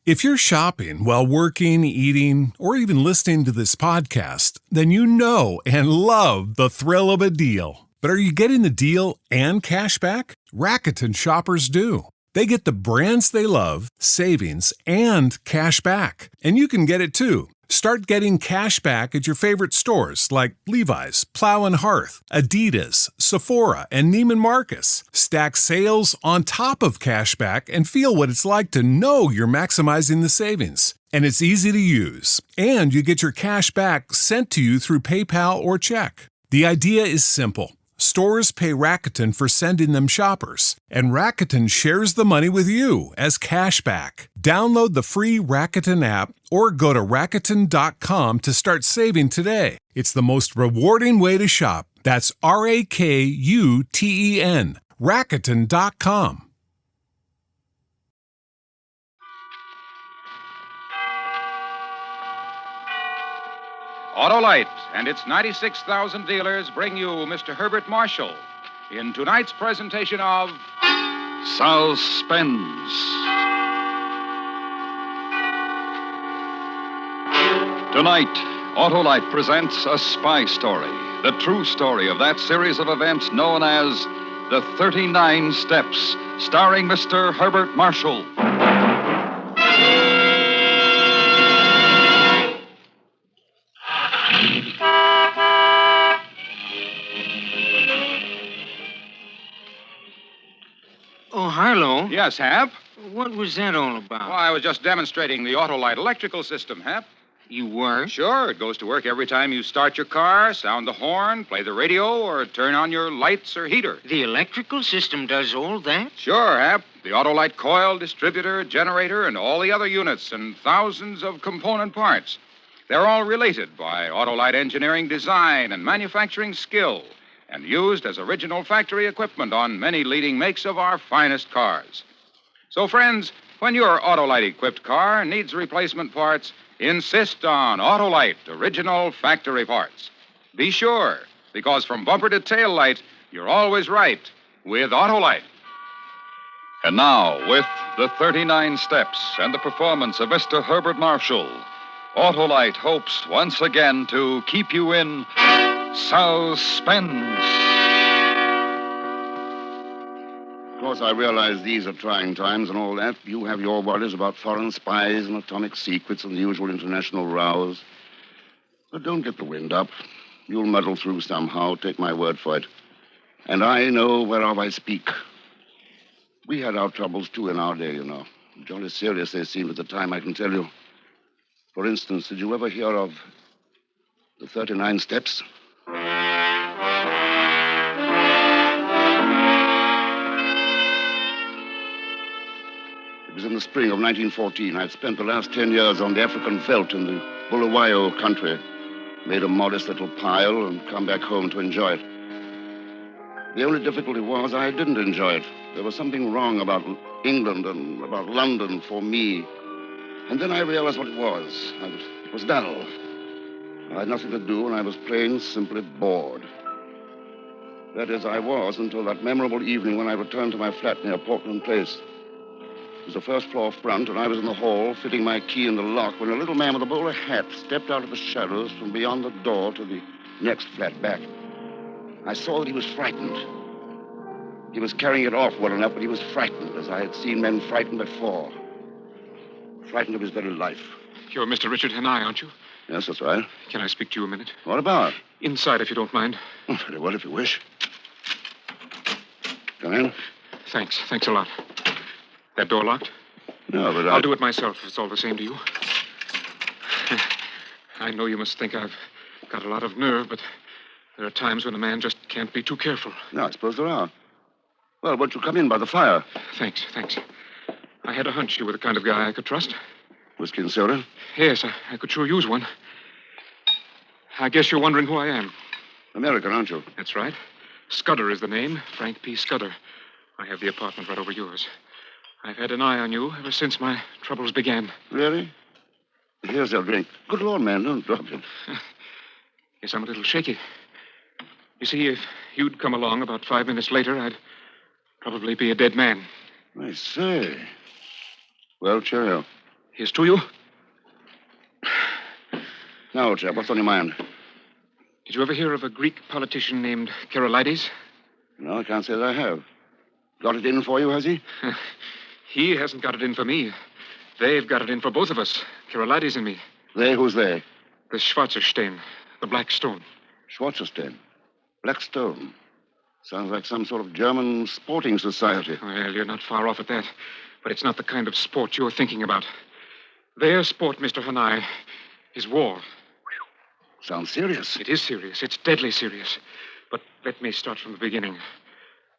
If you're shopping while working, eating, or even listening to this podcast, then you know and love the thrill of a deal. But are you getting the deal and cash back? Rakuten shoppers do. They get the brands they love, savings, and cash back. And you can get it too. Start getting cash back at your favorite stores like Levi's, Plow and Hearth, Adidas, Sephora, and Neiman Marcus. Stack sales on top of cash back and feel what it's like to know you're maximizing the savings. And it's easy to use. And you get your cash back sent to you through PayPal or check. The idea is simple. Stores pay Rakuten for sending them shoppers, and Rakuten shares the money with you as cash back. Download the free Rakuten app or go to Rakuten.com to start saving today. It's the most rewarding way to shop. That's Rakuten. Rakuten.com. Autolite and its 96,000 dealers bring you Mr. Herbert Marshall in tonight's presentation of Suspense. Tonight, Autolite presents a spy story, the true story of that series of events known as the 39 Steps, starring Mr. Herbert Marshall. Oh, Harlow. Yes, Hap? What was that all about? Oh, I was just demonstrating the Autolite electrical system, Hap. You were? Sure, it goes to work every time you start your car, sound the horn, play the radio, or turn on your lights or heater. The electrical system does all that? Sure, Hap. The Autolite coil, distributor, generator, and all the other units and thousands of component parts. They're all related by Autolite engineering design and manufacturing skill, and used as original factory equipment on many leading makes of our finest cars. So, friends, when your Autolite-equipped car needs replacement parts, insist on Autolite original factory parts. Be sure, because from bumper to tail light, you're always right with Autolite. And now, with the 39 Steps and the performance of Mr. Herbert Marshall, Autolite hopes once again to keep you in suspense. Of course, I realize these are trying times and all that. You have your worries about foreign spies and atomic secrets and the usual international rows. But don't get the wind up. You'll muddle through somehow, take my word for it. And I know whereof I speak. We had our troubles, too, in our day, you know. Jolly serious they seemed at the time, I can tell you. For instance, did you ever hear of the 39 Steps? It was in the spring of 1914. I'd spent the last 10 years on the African veldt in the Bulawayo country. Made a modest little pile and come back home to enjoy it. The only difficulty was I didn't enjoy it. There was something wrong about England and about London for me. And then I realized what it was. It was dull. I had nothing to do, and I was plain, simply bored. That is, I was until that memorable evening when I returned to my flat near Portland Place. It was the first floor front, and I was in the hall, fitting my key in the lock, when a little man with a bowler hat stepped out of the shadows from beyond the door to the next flat back. I saw that he was frightened. He was carrying it off well enough, but he was frightened, as I had seen men frightened before. Frightened of his very life. You're Mr. Richard Hanai, aren't you? Yes, that's right. Can I speak to you a minute? What about? Inside, if you don't mind. Oh, very well, if you wish. Come in. Thanks a lot. That door locked? No, but I'll do it myself, if it's all the same to you. I know you must think I've got a lot of nerve, but there are times when a man just can't be too careful. No, I suppose there are. Well, won't you come in by the fire? Thanks. I had a hunch you were the kind of guy I could trust. Whiskey and soda? Yes, I could sure use one. I guess you're wondering who I am. American, aren't you? That's right. Scudder is the name, Frank P. Scudder. I have the apartment right over yours. I've had an eye on you ever since my troubles began. Really? Here's your drink. Good Lord, man, don't drop it. Yes, I'm a little shaky. You see, if you'd come along about 5 minutes later, I'd probably be a dead man. I say. Well, cheerio. Here's to you. Now, old chap, what's on your mind? Did you ever hear of a Greek politician named Keralides? No, I can't say that I have. Got it in for you, has he? He hasn't got it in for me. They've got it in for both of us, Keralides and me. They? Who's they? The Schwarzerstein, the Black Stone. Schwarzerstein. Black Stone. Sounds like some sort of German sporting society. Well, you're not far off at that. But it's not the kind of sport you're thinking about. Their sport, Mr. Hanai, is war. Sounds serious. It is serious. It's deadly serious. But let me start from the beginning.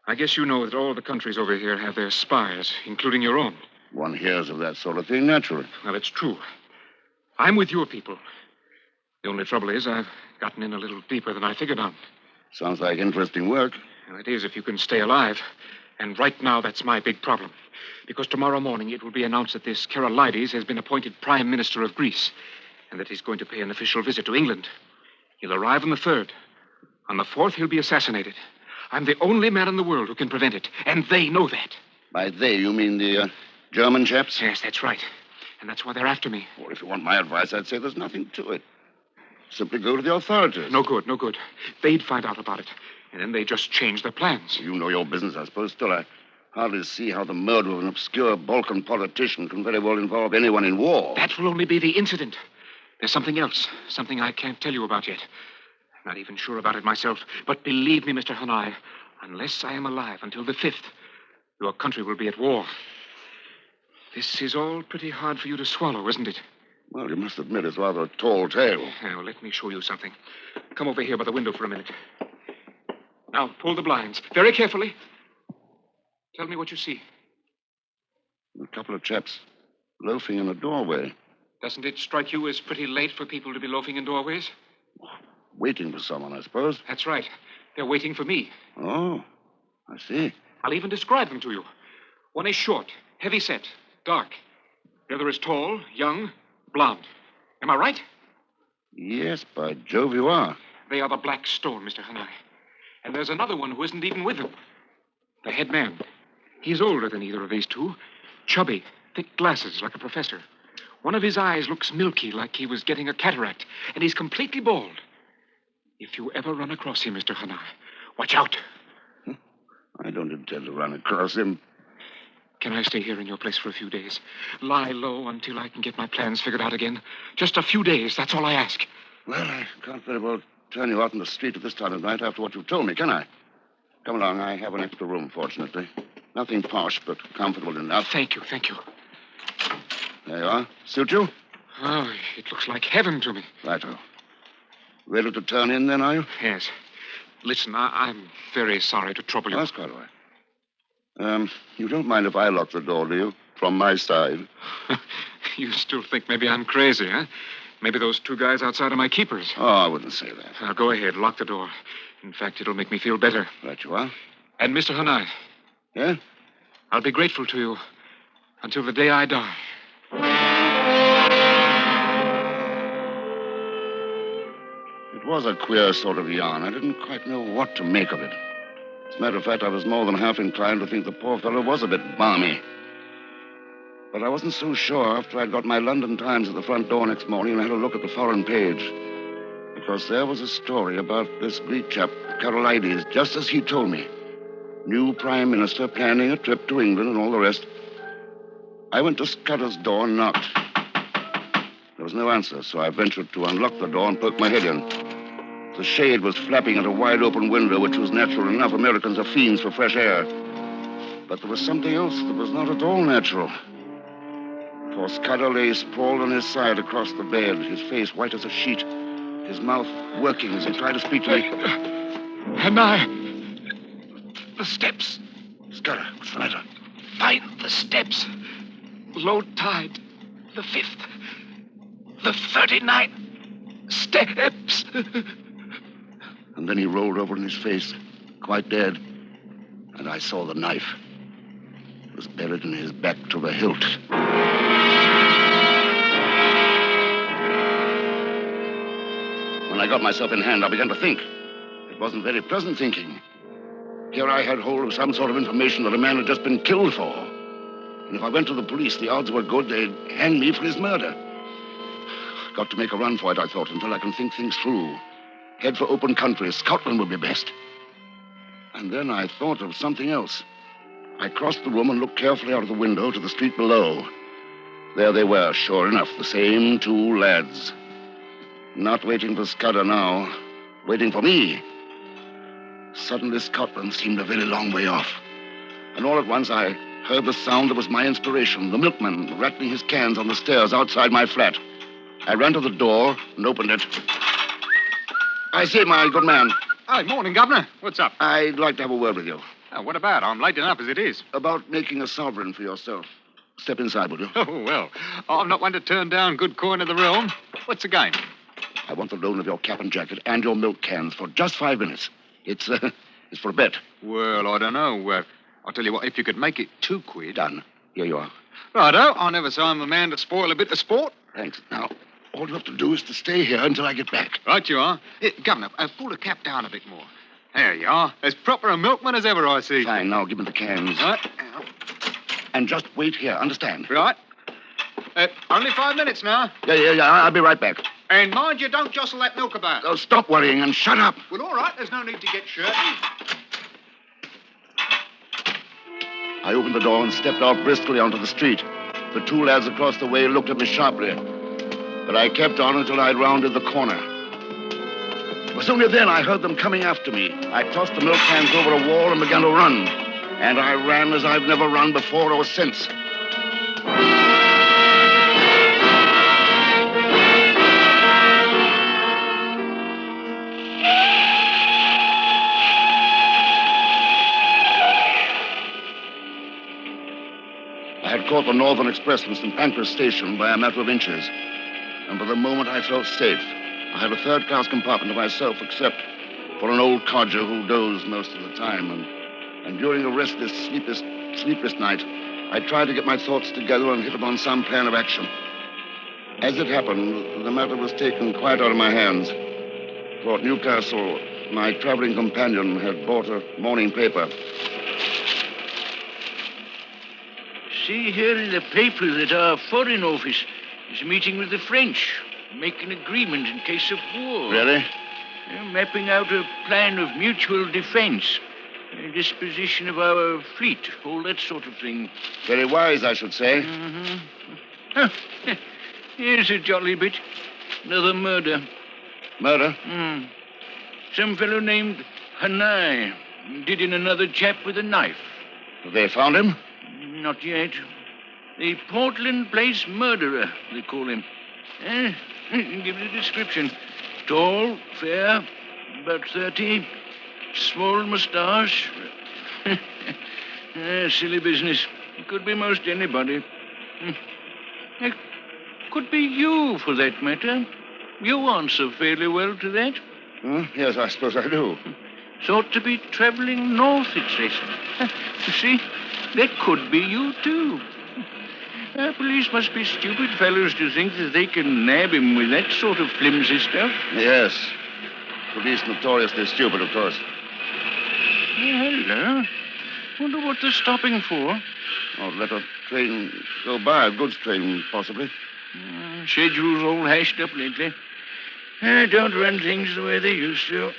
I guess you know that all the countries over here have their spies, including your own. One hears of that sort of thing naturally. Well, it's true. I'm with your people. The only trouble is I've gotten in a little deeper than I figured on. Sounds like interesting work. Well, it is if you can stay alive. And right now, that's my big problem. Because tomorrow morning it will be announced that this Keralides has been appointed Prime Minister of Greece, and that he's going to pay an official visit to England. He'll arrive on the 3rd. On the 4th, he'll be assassinated. I'm the only man in the world who can prevent it, and they know that. By they, you mean the German chaps? Yes, that's right. And that's why they're after me. Well, if you want my advice, I'd say there's nothing to it. Simply go to the authorities. No good, no good. They'd find out about it, and then they just change their plans. You know your business, I suppose. Still, I hardly see how the murder of an obscure Balkan politician can very well involve anyone in war. That will only be the incident. There's something else, something I can't tell you about yet. I'm not even sure about it myself. But believe me, Mr. Hanai, unless I am alive until the 5th, your country will be at war. This is all pretty hard for you to swallow, isn't it? Well, you must admit it's rather a tall tale. Now, let me show you something. Come over here by the window for a minute. Now, pull the blinds. Very carefully. Tell me what you see. A couple of chaps loafing in a doorway. Doesn't it strike you as pretty late for people to be loafing in doorways? Waiting for someone, I suppose. That's right. They're waiting for me. Oh, I see. I'll even describe them to you. One is short, heavy-set, dark. The other is tall, young, blonde. Am I right? Yes, by Jove, you are. They are the Black Stone, Mr. Hanai. And there's another one who isn't even with them. The head man. He's older than either of these two. Chubby, thick glasses like a professor. One of his eyes looks milky, like he was getting a cataract, and he's completely bald. If you ever run across him, Mr. Hanai, watch out. I don't intend to run across him. Can I stay here in your place for a few days? Lie low until I can get my plans figured out again? Just a few days, that's all I ask. Well, I can't very well turn you out in the street at this time of night after what you've told me, can I? Come along, I have an extra room, fortunately. Nothing posh, but comfortable enough. Thank you, thank you. There you are. Suit you? Oh, it looks like heaven to me. Righto. Ready to turn in, then, are you? Yes. Listen, I'm very sorry to trouble you. That's quite all right. You don't mind if I lock the door, do you? From my side. You still think maybe I'm crazy, huh? Maybe those two guys outside are my keepers. Oh, I wouldn't say that. Now, go ahead, lock the door. In fact, it'll make me feel better. Right you are. And Mr. Hanai. Yeah? I'll be grateful to you until the day I die. It was a queer sort of yarn. I didn't quite know what to make of it. As a matter of fact, I was more than half inclined to think the poor fellow was a bit balmy. But I wasn't so sure after I'd got my London Times at the front door next morning and had a look at the foreign page. Because there was a story about this Greek chap, Keralides, just as he told me. New Prime Minister planning a trip to England and all the rest. I went to Scudder's door and knocked. There was no answer, so I ventured to unlock the door and poke my head in. The shade was flapping at a wide-open window, which was natural enough. Americans are fiends for fresh air. But there was something else that was not at all natural. For Scudder lay sprawled on his side across the bed, his face white as a sheet, his mouth working as he tried to speak to me. Hanai! The steps. Scudder, what's the matter? Find the steps. Low tide. The 5th. The 39 steps. And then he rolled over on his face, quite dead. And I saw the knife. It was buried in his back to the hilt. When I got myself in hand, I began to think. It wasn't very pleasant thinking. Here I had hold of some sort of information that a man had just been killed for. And if I went to the police, the odds were good they'd hang me for his murder. Got to make a run for it, I thought, until I can think things through. Head for open country. Scotland would be best. And then I thought of something else. I crossed the room and looked carefully out of the window to the street below. There they were, sure enough, the same two lads. Not waiting for Scudder now, waiting for me. Suddenly, Scotland seemed a very long way off. And all at once, I heard the sound that was my inspiration, the milkman rattling his cans on the stairs outside my flat. I ran to the door and opened it. I say, my good man. Hi, morning, Governor. What's up? I'd like to have a word with you. What about? I'm late enough as it is. About making a sovereign for yourself. Step inside, will you? Oh, well, I'm not one to turn down good coin of the realm. What's the game? I want the loan of your cap and jacket and your milk cans for just 5 minutes. It's for a bet. Well, I don't know. I'll tell you what, if you could make it £2. Done. Here you are. Righto, I never saw I'm the man to spoil a bit of sport. Thanks. Now, all you have to do is to stay here until I get back. Right you are. Governor, pull the cap down a bit more. There you are. As proper a milkman as ever I see. Fine, now give me the cans. Right. And just wait here, understand? Right. Only 5 minutes now. Yeah, I'll be right back. And mind you, don't jostle that milk about. Oh, stop worrying and shut up. Well, all right, there's no need to get shirty. I opened the door and stepped out briskly onto the street. The two lads across the way looked at me sharply. But I kept on until I'd rounded the corner. It was only then I heard them coming after me. I tossed the milk cans over a wall and began to run. And I ran as I've never run before or since. I had caught the Northern Express from St. Pancras Station by a matter of inches. And for the moment I felt safe. I had a third-class compartment to myself, except for an old codger who dozed most of the time. And during a restless, sleepless night, I tried to get my thoughts together and hit upon some plan of action. As it happened, the matter was taken quite out of my hands. For at Newcastle, my traveling companion had bought a morning paper. See here in the paper that our Foreign Office is meeting with the French, making an agreement in case of war. Really? They're mapping out a plan of mutual defense, disposition of our fleet, all that sort of thing. Very wise, I should say. Mm-hmm. Oh, here's a jolly bit. Another murder. Murder? Some fellow named Hanai did in another chap with a knife. Have they found him? Not yet. The Portland Place murderer, they call him. Give the description. Tall, fair, about 30, small moustache. Silly business. Could be most anybody. Could be you, for that matter. You answer fairly well to that. Yes, I suppose I do. Thought to be traveling north, it says. You see, that could be you, too. Police must be stupid fellows to think that they can nab him with that sort of flimsy stuff. Yes. Police notoriously stupid, of course. Hello. Wonder what they're stopping for. Oh, let a train go by, a goods train, possibly. Schedule's all hashed up lately. Don't run things the way they used to.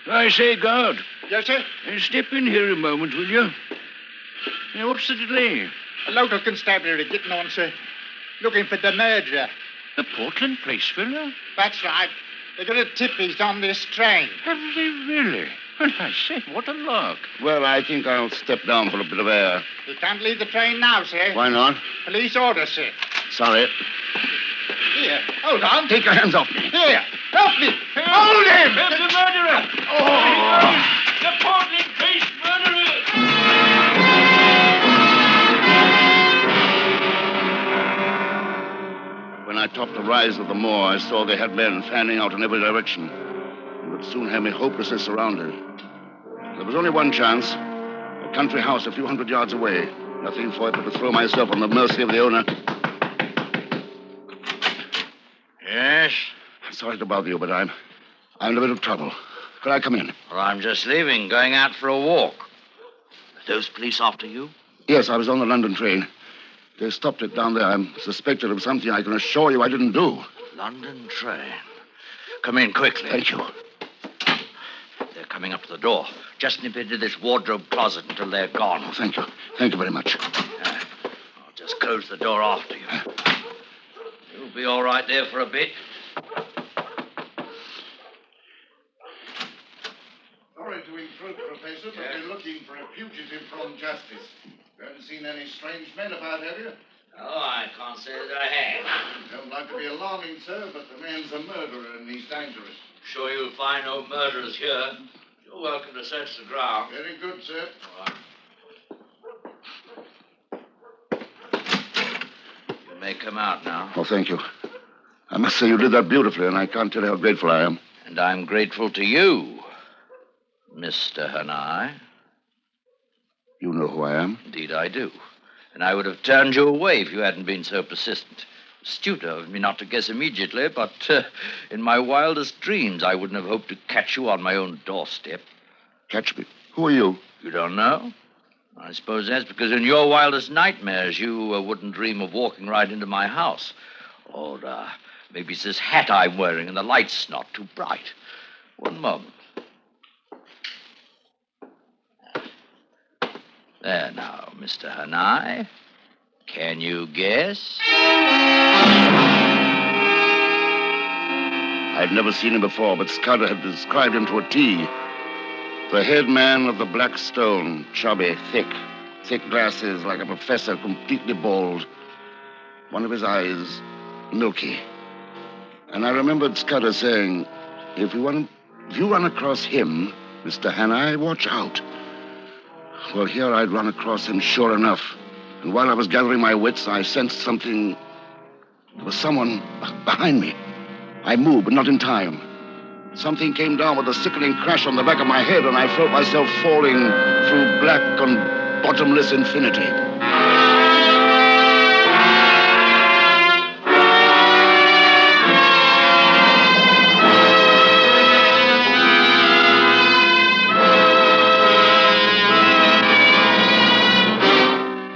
I say, guard. Yes, sir? Step in here a moment, will you? What's the delay? A local constabulary getting on, sir. Looking for the murderer. The Portland Place fellow? That's right. They got a tip he's on this train. Have they really? Well, I say, what a lark. Well, I think I'll step down for a bit of air. You can't leave the train now, sir. Why not? Police order, sir. Sorry. Here, hold on. Take your hands off me. Here, help me. Hold him! That's the murderer! Oh! The Portland Place murderer! When I topped the rise of the moor, I saw they had men fanning out in every direction and would soon have me hopelessly surrounded. There was only one chance. A country house a few hundred yards away. Nothing for it but to throw myself on the mercy of the owner. Yes? Sorry to bother you, but I'm in a bit of trouble. Could I come in? Well, I'm just leaving, going out for a walk. Are those police after you? Yes, I was on the London train. They stopped it down there. I'm suspected of something I can assure you I didn't do. London train. Come in quickly. Thank you. They're coming up to the door. Just nip into this wardrobe closet until they're gone. Oh, thank you. Thank you very much. I'll just close the door after you. You'll be all right there for a bit. Sorry to intrude, Professor, but we're looking for a fugitive from justice. You haven't seen any strange men about, have you? Oh, I can't say that I have. Don't like to be alarming, sir, but the man's a murderer and he's dangerous. Sure you'll find no murderers here. You're welcome to search the ground. Very good, sir. All right. You may come out now. Oh, thank you. I must say you did that beautifully, and I can't tell you how grateful I am. And I'm grateful to you, Mr. Hanai. You know who I am? Indeed, I do. And I would have turned you away if you hadn't been so persistent. Astute of me not to guess immediately, but in my wildest dreams, I wouldn't have hoped to catch you on my own doorstep. Catch me? Who are you? You don't know? I suppose that's because in your wildest nightmares, you wouldn't dream of walking right into my house. Or maybe it's this hat I'm wearing and the light's not too bright. One moment. There now, Mr. Hanai. Can you guess? I'd never seen him before, but Scudder had described him to a T. The head man of the Black Stone, chubby, thick glasses like a professor, completely bald. One of his eyes, milky. And I remembered Scudder saying, if you run across him, Mr. Hanai, watch out. Well, here I'd run across him sure enough. And while I was gathering my wits, I sensed something. There was someone behind me. I moved, but not in time. Something came down with a sickening crash on the back of my head, and I felt myself falling through black and bottomless infinity.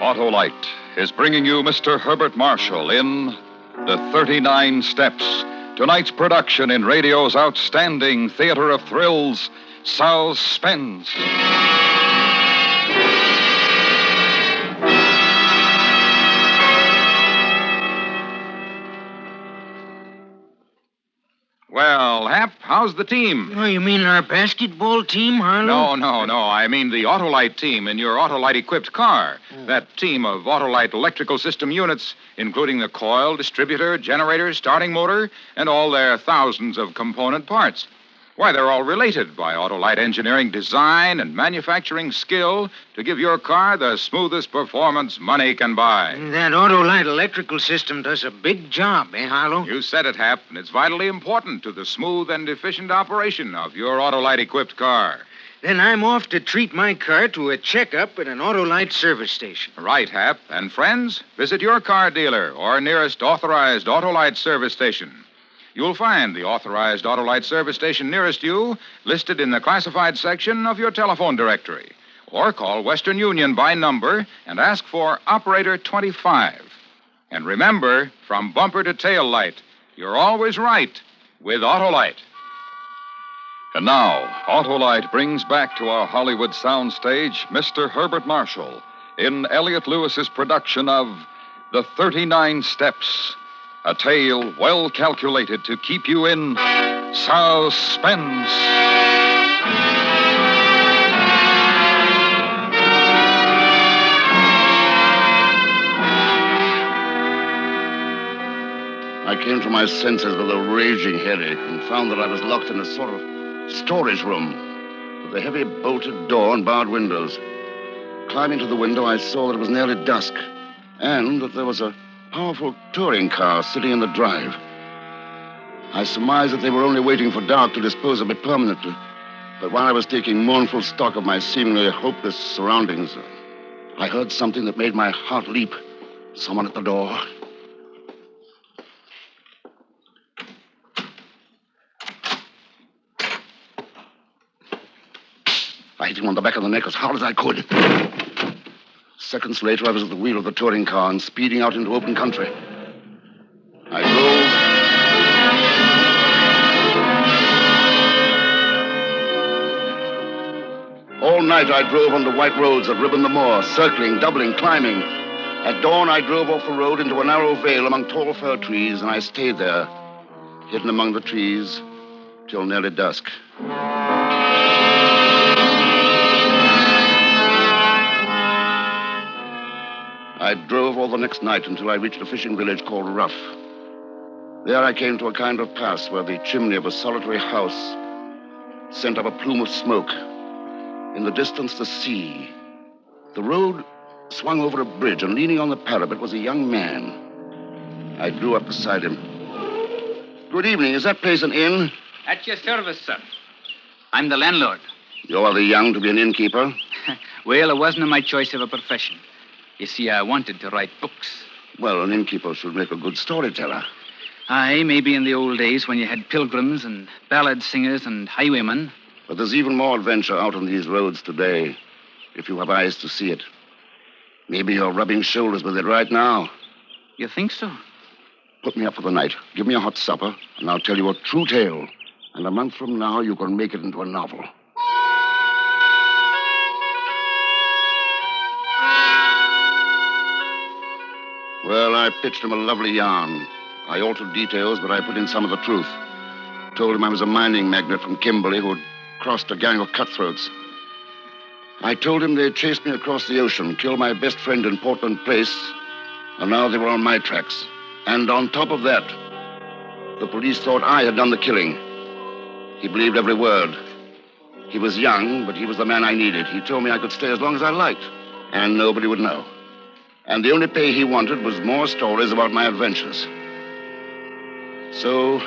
Autolite is bringing you Mr. Herbert Marshall in The 39 Steps, tonight's production in radio's outstanding theater of thrills, Suspense. Well, Hap, how's the team? Oh, you mean our basketball team, Harlow? No. I mean the Autolite team in your Autolite-equipped car. That team of Autolite electrical system units, including the coil, distributor, generator, starting motor, and all their thousands of component parts. Why, they're all related by Autolite engineering design and manufacturing skill to give your car the smoothest performance money can buy. That Autolite electrical system does a big job, eh, Harlow? You said it, Hap, and it's vitally important to the smooth and efficient operation of your Autolite-equipped car. Then I'm off to treat my car to a checkup at an Autolite service station. Right, Hap. And friends, visit your car dealer or nearest authorized Autolite service station. You'll find the authorized Autolite service station nearest you listed in the classified section of your telephone directory. Or call Western Union by number and ask for Operator 25. And remember, from bumper to tail light, you're always right with Autolite. And now, Autolite brings back to our Hollywood soundstage Mr. Herbert Marshall in Elliot Lewis's production of The 39 Steps, a tale well calculated to keep you in suspense. I came to my senses with a raging headache and found that I was locked in a sort of storage room with a heavy bolted door and barred windows. Climbing to the window, I saw that it was nearly dusk and that there was a powerful touring car sitting in the drive. I surmised that they were only waiting for dark to dispose of me permanently. But while I was taking mournful stock of my seemingly hopeless surroundings, I heard something that made my heart leap. Someone at the door. I hit him on the back of the neck as hard as I could. Seconds later, I was at the wheel of the touring car and speeding out into open country. I drove. All night I drove on the white roads that ribbon the moor, circling, doubling, climbing. At dawn, I drove off the road into a narrow vale among tall fir trees, and I stayed there, hidden among the trees, till nearly dusk. I drove all the next night until I reached a fishing village called Ruff. There I came to a kind of pass where the chimney of a solitary house sent up a plume of smoke. In the distance, the sea. The road swung over a bridge, and leaning on the parapet was a young man. I drew up beside him. Good evening. Is that place an inn? At your service, sir. I'm the landlord. You are the young to be an innkeeper? Well, it wasn't my choice of a profession. You see, I wanted to write books. Well, an innkeeper should make a good storyteller. Aye, maybe in the old days when you had pilgrims and ballad singers and highwaymen. But there's even more adventure out on these roads today, if you have eyes to see it. Maybe you're rubbing shoulders with it right now. You think so? Put me up for the night. Give me a hot supper, and I'll tell you a true tale. And a month from now, you can make it into a novel. Well, I pitched him a lovely yarn. I altered details, but I put in some of the truth. Told him I was a mining magnate from Kimberley who had crossed a gang of cutthroats. I told him they'd chased me across the ocean, killed my best friend in Portland Place, and now they were on my tracks. And on top of that, the police thought I had done the killing. He believed every word. He was young, but he was the man I needed. He told me I could stay as long as I liked, and nobody would know. And the only pay he wanted was more stories about my adventures. So,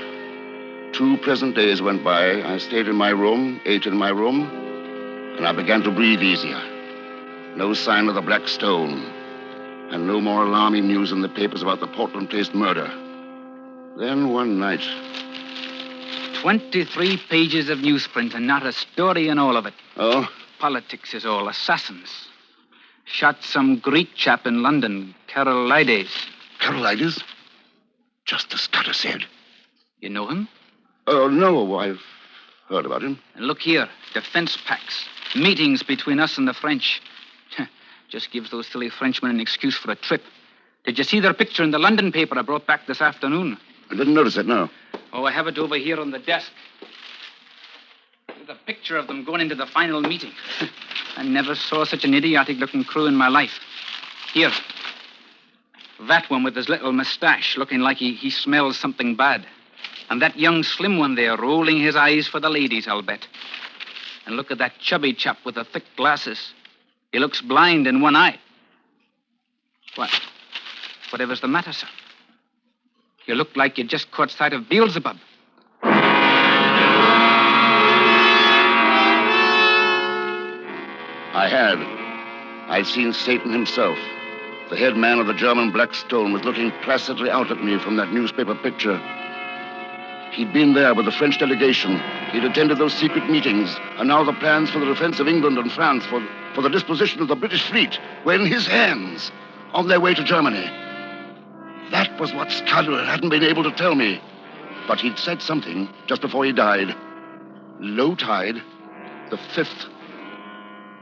2 pleasant days went by. I stayed in my room, ate in my room, and I began to breathe easier. No sign of the Black Stone, and no more alarming news in the papers about the Portland Place murder. Then one night... 23 pages of newsprint and not a story in all of it. Oh? Politics is all. Assassins. Shot some Greek chap in London, Carolides. Carolides? Just as Scudder said. You know him? Oh, no, I've heard about him. And look here, defense packs. Meetings between us and the French. Just gives those silly Frenchmen an excuse for a trip. Did you see their picture in the London paper I brought back this afternoon? I didn't notice it, no. Oh, I have it over here on the desk. There's a picture of them going into the final meeting. I never saw such an idiotic-looking crew in my life. Here. That one with his little mustache, looking like he smells something bad. And that young slim one there, rolling his eyes for the ladies, I'll bet. And look at that chubby chap with the thick glasses. He looks blind in one eye. What? Whatever's the matter, sir? You look like you just caught sight of Beelzebub. I had. I'd seen Satan himself. The head man of the German Black Stone was looking placidly out at me from that newspaper picture. He'd been there with the French delegation. He'd attended those secret meetings. And now the plans for the defense of England and France, for the disposition of the British fleet, were in his hands, on their way to Germany. That was what Scudder hadn't been able to tell me. But he'd said something just before he died. Low tide, the 5th.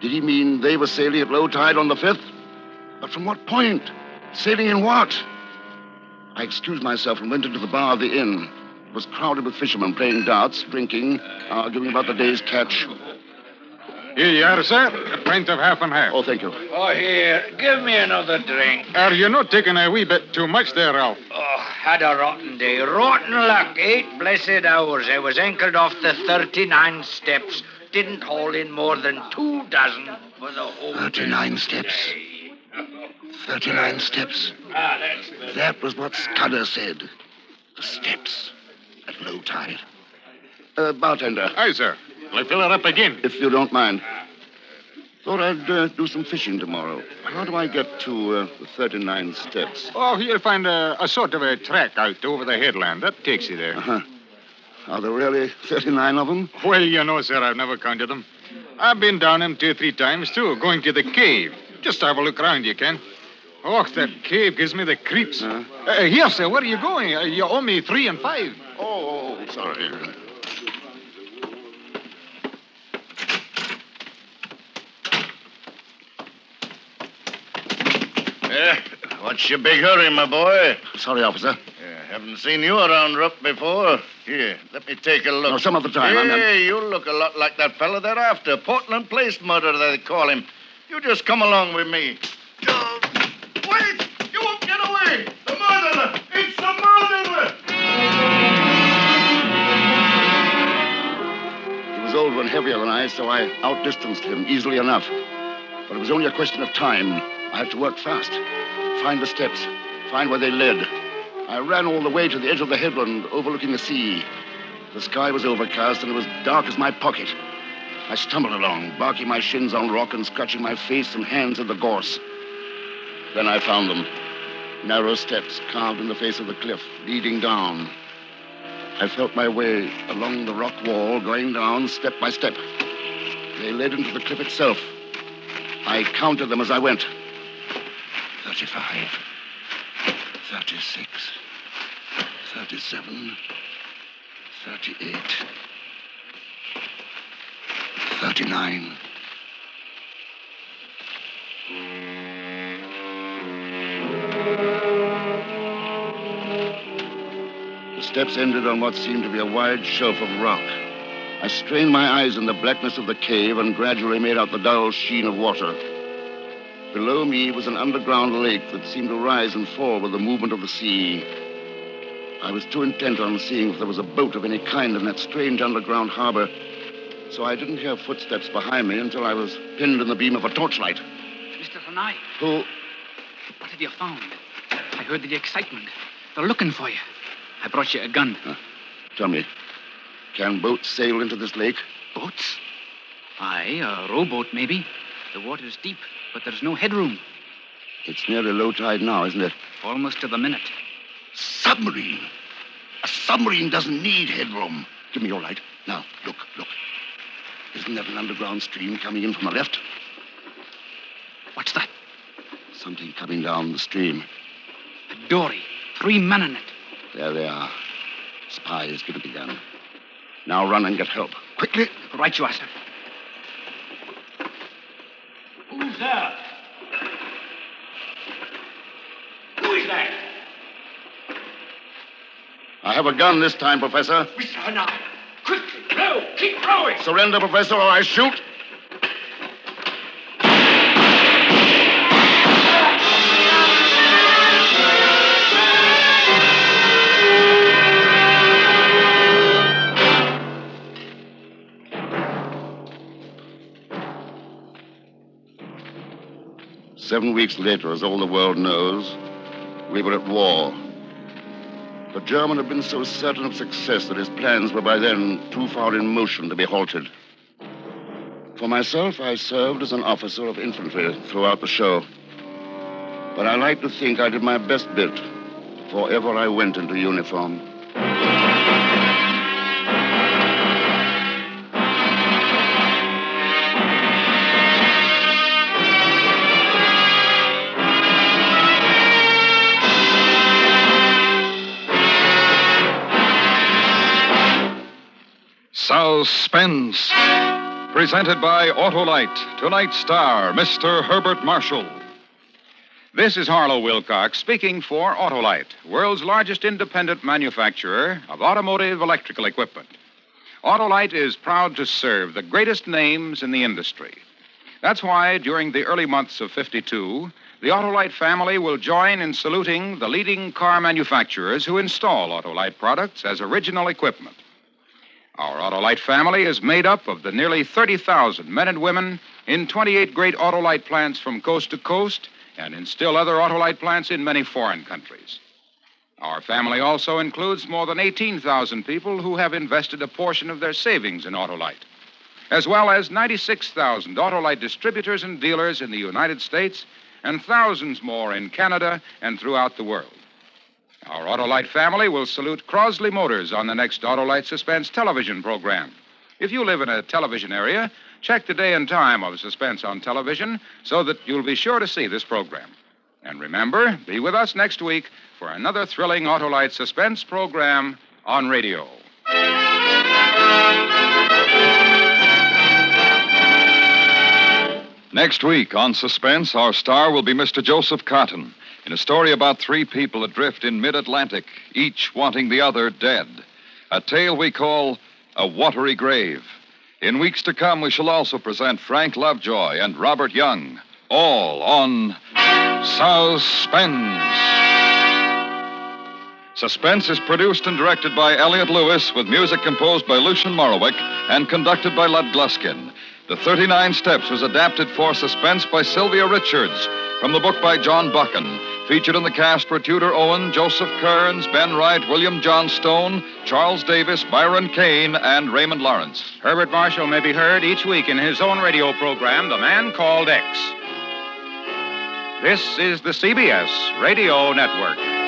Did he mean they were sailing at low tide on the 5th? But from what point? Sailing in what? I excused myself and went into the bar of the inn. It was crowded with fishermen playing darts, drinking, arguing about the day's catch. Here you are, sir. A pint of half and half. Oh, thank you. Oh, here. Give me another drink. Are you not taking a wee bit too much there, Ralph? Oh, had a rotten day. Rotten luck. 8 blessed hours. I was anchored off the 39 steps. Didn't haul in more than 2 dozen for the whole 39 steps. 39 steps. That was what Scudder said. The steps at low tide. Bartender. Aye, sir. Will I fill it up again? If you don't mind. Thought I'd do some fishing tomorrow. How do I get to the 39 steps? Oh, you'll find a sort of a track out over the headland. That takes you there. Uh-huh. Are there really 39 of them? Well, you know, sir, I've never counted them. I've been down them 2 or 3 times, too, going to the cave. Just have a look around, you can. Oh, that cave gives me the creeps. Here, sir, where are you going? You owe me 3 and 5. Oh, sorry. What's your big hurry, my boy? Sorry, officer. Haven't seen you around Rupp before. Here, let me take a look. No, some other time. Hey, you look a lot like that fella they're after. Portland Place murderer, they call him. You just come along with me. Wait! You won't get away! The murderer! It's the murderer! He was older and heavier than I, so I outdistanced him easily enough. But it was only a question of time. I had to work fast. Find the steps. Find where they led. I ran all the way to the edge of the headland, overlooking the sea. The sky was overcast, and it was dark as my pocket. I stumbled along, barking my shins on rock and scratching my face and hands in the gorse. Then I found them. Narrow steps carved in the face of the cliff, leading down. I felt my way along the rock wall, going down step by step. They led into the cliff itself. I counted them as I went. 35, 36, 37, 38, 39. The steps ended on what seemed to be a wide shelf of rock. I strained my eyes in the blackness of the cave and gradually made out the dull sheen of water. Below me was an underground lake that seemed to rise and fall with the movement of the sea. I was too intent on seeing if there was a boat of any kind in that strange underground harbor, so I didn't hear footsteps behind me until I was pinned in the beam of a torchlight. Mr. Thrity-Nine. Who? What have you found? I heard the excitement. They're looking for you. I brought you a gun. Tell me, can boats sail into this lake? Boats? Aye, a rowboat, maybe. The water's deep, but there's no headroom. It's nearly low tide now, isn't it? Almost to the minute. Submarine. A submarine doesn't need headroom. Give me your light. Now, look. Isn't that an underground stream coming in from the left? What's that? Something coming down the stream. A dory. 3 men in it. There they are. Spies give it the gun. Now run and get help. Quickly. Right you are, sir. Who's there? Who is that? I have a gun this time, Professor. Mr. Thrity-Nine, quickly, row, keep rowing. Surrender, Professor, or I shoot. Seven weeks later, as all the world knows, we were at war. The German had been so certain of success that his plans were by then too far in motion to be halted. For myself, I served as an officer of infantry throughout the show. But I like to think I did my best bit before ever I went into uniform. Suspense, presented by Autolite. Tonight's star, Mr. Herbert Marshall. This is Harlow Wilcox speaking for Autolite, world's largest independent manufacturer of automotive electrical equipment. Autolite is proud to serve the greatest names in the industry. That's why during the early months of '52, the Autolite family will join in saluting the leading car manufacturers who install Autolite products as original equipment. Our Autolite family is made up of the nearly 30,000 men and women in 28 great Autolite plants from coast to coast and in still other Autolite plants in many foreign countries. Our family also includes more than 18,000 people who have invested a portion of their savings in Autolite, as well as 96,000 Autolite distributors and dealers in the United States and thousands more in Canada and throughout the world. Our Autolite family will salute Crosley Motors on the next Autolite Suspense television program. If you live in a television area, check the day and time of Suspense on television so that you'll be sure to see this program. And remember, be with us next week for another thrilling Autolite Suspense program on radio. Next week on Suspense, our star will be Mr. Joseph Cotton in a story about three people adrift in mid-Atlantic, each wanting the other dead. A tale we call A Watery Grave. In weeks to come, we shall also present Frank Lovejoy and Robert Young, all on Suspense. Suspense is produced and directed by Elliot Lewis, with music composed by Lucian Morowick and conducted by Lud Gluskin. The 39 Steps was adapted for Suspense by Sylvia Richards from the book by John Buchan. Featured in the cast were Tudor Owen, Joseph Kearns, Ben Wright, William John Stone, Charles Davis, Byron Kane, and Raymond Lawrence. Herbert Marshall may be heard each week in his own radio program, The Man Called X. This is the CBS Radio Network.